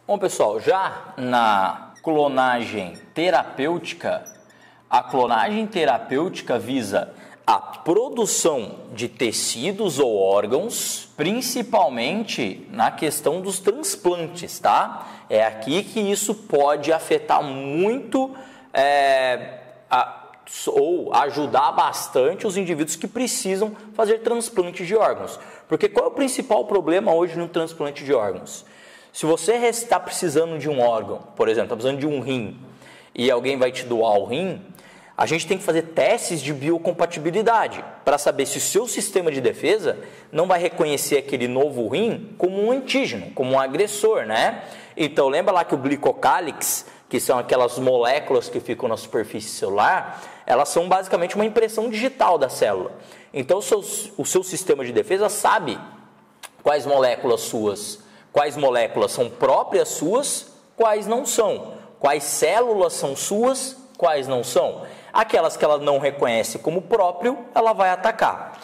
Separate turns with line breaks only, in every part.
Bom, pessoal, já na clonagem terapêutica, a clonagem terapêutica visa a produção de tecidos ou órgãos, principalmente na questão dos transplantes, tá? É aqui que isso pode afetar muito ou ajudar bastante os indivíduos que precisam fazer transplante de órgãos. Porque qual é o principal problema hoje no transplante de órgãos? Se você está precisando de um órgão, por exemplo, está precisando de um rim, e alguém vai te doar o rim, a gente tem que fazer testes de biocompatibilidade para saber se o seu sistema de defesa não vai reconhecer aquele novo rim como um antígeno, como um agressor, né? Então, lembra lá que o glicocálix, que são aquelas moléculas que ficam na superfície celular, elas são basicamente uma impressão digital da célula. Então, o seu sistema de defesa sabe quais moléculas são próprias suas, quais não são, quais células são suas, quais não são. Aquelas que ela não reconhece como próprio, ela vai atacar.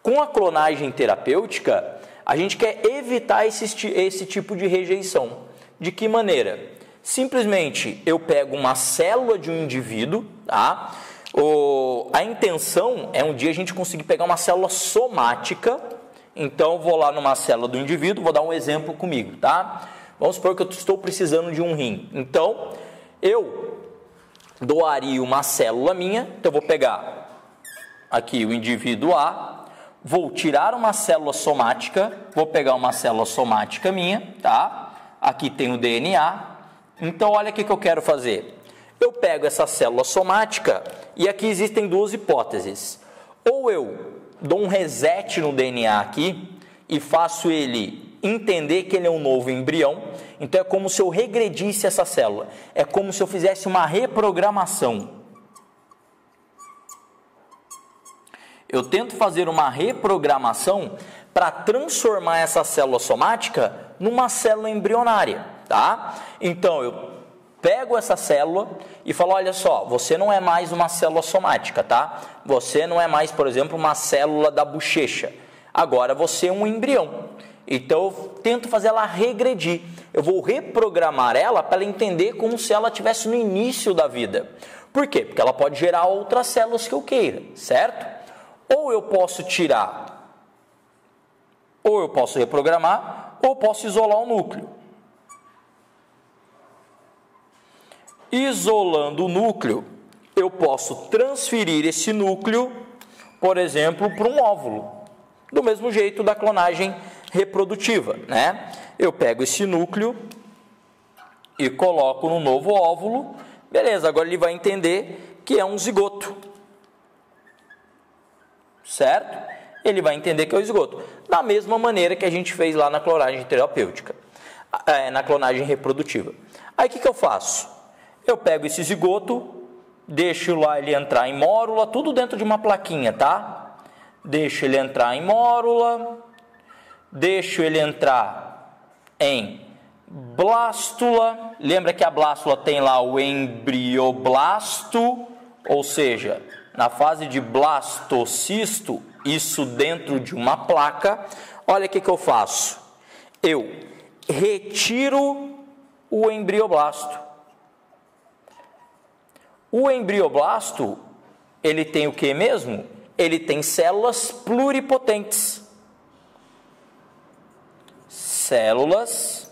Com a clonagem terapêutica, a gente quer evitar esse tipo de rejeição. De que maneira? Simplesmente eu pego uma célula de um indivíduo, tá? A intenção é um dia a gente conseguir pegar uma célula somática. Então, vou lá numa célula do indivíduo, vou dar um exemplo comigo, tá? Vamos supor que eu estou precisando de um rim. Então, eu doaria uma célula minha, então eu vou pegar aqui o indivíduo A, vou tirar uma célula somática, vou pegar uma célula somática minha, tá? Aqui tem o DNA. Então, olha o que eu quero fazer. Eu pego essa célula somática e aqui existem duas hipóteses. Ou eu dou um reset no DNA aqui e faço ele entender que ele é um novo embrião. Então é como se eu regredisse essa célula. É como se eu fizesse uma reprogramação. Eu tento fazer uma reprogramação para transformar essa célula somática numa célula embrionária, tá? Então eu pego essa célula e falo, olha só, você não é mais uma célula somática, tá? Você não é mais, por exemplo, uma célula da bochecha. Agora você é um embrião. Então eu tento fazer ela regredir. Eu vou reprogramar ela para ela entender como se ela estivesse no início da vida. Por quê? Porque ela pode gerar outras células que eu queira, certo? Ou eu posso tirar, ou eu posso reprogramar, ou eu posso isolar o núcleo. Isolando o núcleo, eu posso transferir esse núcleo, por exemplo, para um óvulo. Do mesmo jeito da clonagem reprodutiva, né? Eu pego esse núcleo e coloco no novo óvulo. Beleza, agora ele vai entender que é um zigoto. Certo? Ele vai entender que é o zigoto. Da mesma maneira que a gente fez lá na clonagem terapêutica, na clonagem reprodutiva. Aí o que eu faço? Eu pego esse zigoto, deixo lá ele entrar em mórula, tudo dentro de uma plaquinha, tá? Deixo ele entrar em mórula, deixo ele entrar em blástula. Lembra que a blástula tem lá o embrioblasto, ou seja, na fase de blastocisto, isso dentro de uma placa. Olha o que eu faço. Eu retiro o embrioblasto. O embrioblasto, ele tem o que mesmo? Ele tem células pluripotentes. Células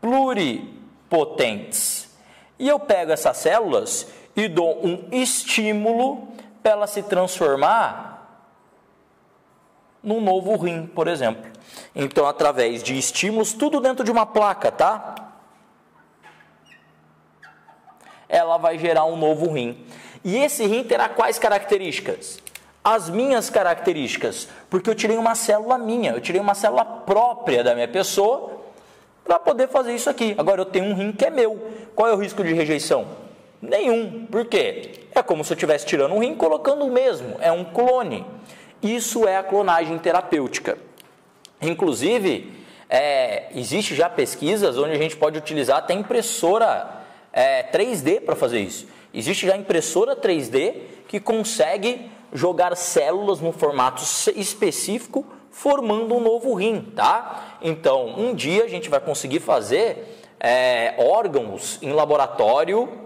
pluripotentes. E eu pego essas células e dou um estímulo para ela se transformar num novo rim, por exemplo. Então, através de estímulos, tudo dentro de uma placa, tá? Ela vai gerar um novo rim. E esse rim terá quais características? As minhas características, porque eu tirei uma célula minha, eu tirei uma célula própria da minha pessoa para poder fazer isso aqui. Agora eu tenho um rim que é meu. Qual é o risco de rejeição? Nenhum. Por quê? É como se eu estivesse tirando um rim e colocando o mesmo. É um clone. Isso é a clonagem terapêutica. Inclusive, existe já pesquisas onde a gente pode utilizar até impressora 3D para fazer isso. Existe já impressora 3D que consegue jogar células no formato específico, formando um novo rim, tá? Então, um dia a gente vai conseguir fazer órgãos em laboratório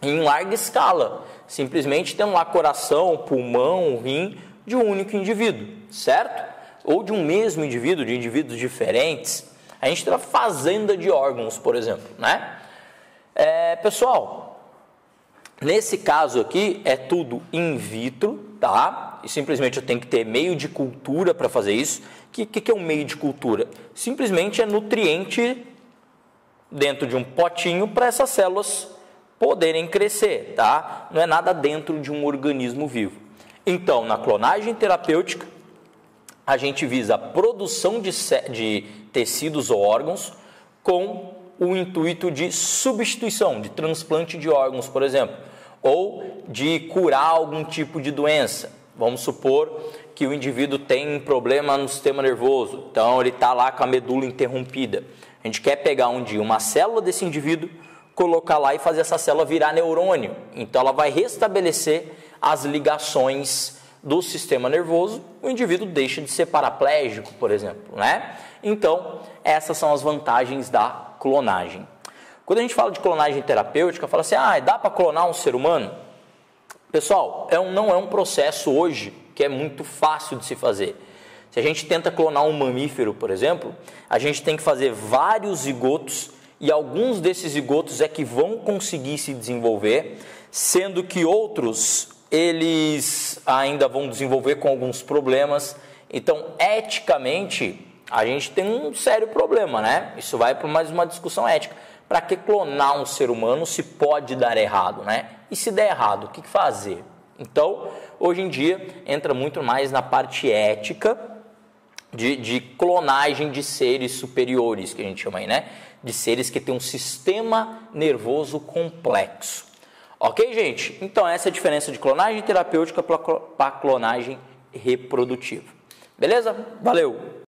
em larga escala, simplesmente tendo lá coração, pulmão, rim de um único indivíduo, certo? Ou de um mesmo indivíduo, de indivíduos diferentes. A gente tem uma fazenda de órgãos, por exemplo, né? Pessoal, nesse caso aqui é tudo in vitro, tá? E simplesmente eu tenho que ter meio de cultura para fazer isso. O que é um meio de cultura? Simplesmente é nutriente dentro de um potinho para essas células poderem crescer, tá? Não é nada dentro de um organismo vivo. Então, na clonagem terapêutica, a gente visa a produção de tecidos ou órgãos com o intuito de substituição, de transplante de órgãos, por exemplo, ou de curar algum tipo de doença. Vamos supor que o indivíduo tem um problema no sistema nervoso, então ele está lá com a medula interrompida. A gente quer pegar uma célula desse indivíduo, colocar lá e fazer essa célula virar neurônio. Então ela vai restabelecer as ligações do sistema nervoso, o indivíduo deixa de ser paraplégico, por exemplo, né? Então, essas são as vantagens da clonagem. Quando a gente fala de clonagem terapêutica, fala assim, dá para clonar um ser humano? Pessoal, não é um processo hoje que é muito fácil de se fazer. Se a gente tenta clonar um mamífero, por exemplo, a gente tem que fazer vários zigotos e alguns desses zigotos é que vão conseguir se desenvolver, sendo que outros eles ainda vão desenvolver com alguns problemas. Então, eticamente, a gente tem um sério problema, né? Isso vai para mais uma discussão ética. Para que clonar um ser humano se pode dar errado, né? E se der errado, o que fazer? Então, hoje em dia, entra muito mais na parte ética de clonagem de seres superiores, que a gente chama aí, né? De seres que têm um sistema nervoso complexo. Ok, gente? Então, essa é a diferença de clonagem terapêutica para clonagem reprodutiva. Beleza? Valeu!